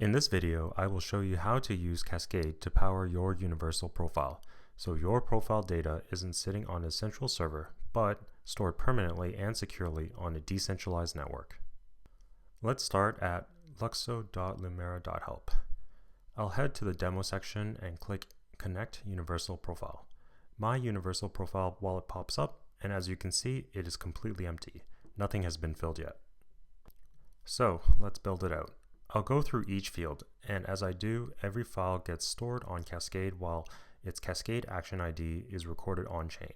In this video, I will show you how to use Cascade to power your universal profile, so your profile data isn't sitting on a central server, but stored permanently and securely on a decentralized network. Let's start at LUKSO.lumera.help. I'll head to the demo section and click Connect Universal Profile. My universal profile wallet pops up, and as you can see, it is completely empty. Nothing has been filled yet. So let's build it out. I'll go through each field, and as I do, every file gets stored on Cascade while its Cascade action ID is recorded on-chain.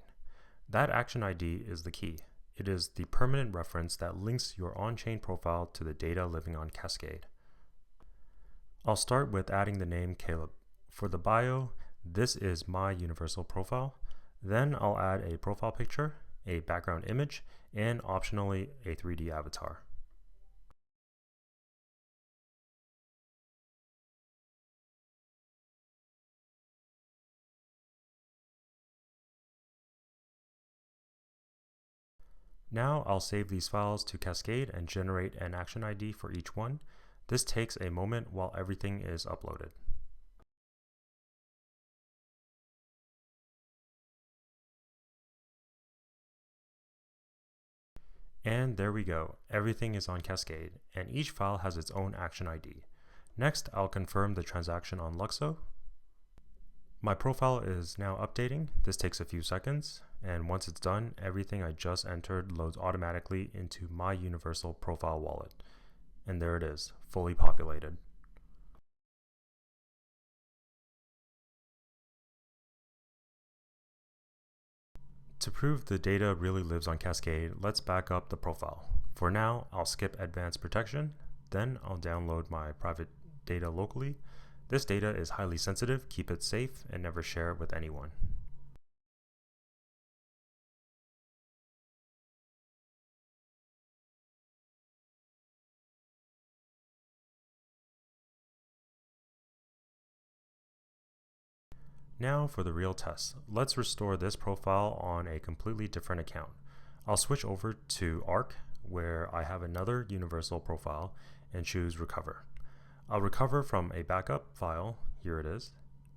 That action ID is the key. It is the permanent reference that links your on-chain profile to the data living on Cascade. I'll start with adding the name Caleb. For the bio, this is my universal profile. Then I'll add a profile picture, a background image, and optionally a 3D avatar. Now I'll save these files to Cascade and generate an action ID for each one. This takes a moment while everything is uploaded. And there we go, everything is on Cascade, and each file has its own action ID. Next, I'll confirm the transaction on LUKSO. My profile is now updating. This takes a few seconds, and once it's done, everything I just entered loads automatically into my universal profile wallet. And there it is, fully populated. To prove the data really lives on Cascade, let's back up the profile. For now, I'll skip advanced protection, then I'll download my private data locally. This data is highly sensitive, keep it safe, and never share it with anyone. Now for the real test. Let's restore this profile on a completely different account. I'll switch over to Arc, where I have another universal profile, and choose Recover. I'll recover from a backup file, here it is,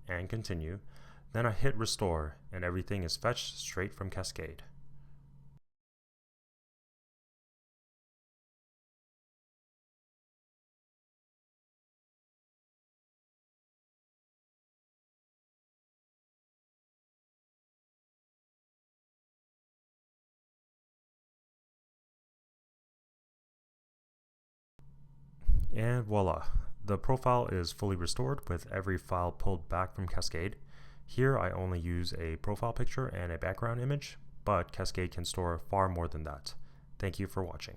and continue. Then I hit Restore, and everything is fetched straight from Cascade. And voila, the profile is fully restored with every file pulled back from Cascade. Here I only use a profile picture and a background image, but Cascade can store far more than that. Thank you for watching.